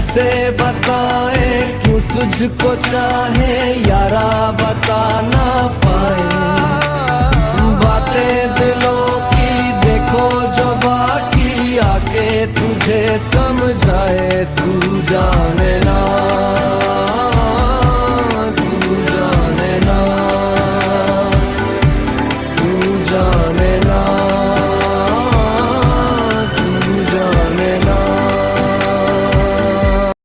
कैसे बताए क्यों तुझको चाहे यारा, बता ना पाए बातें दिलों की, देखो जो बाकी आके तुझे समझाए। तू जाने ना, तू जाने ना, तू जाने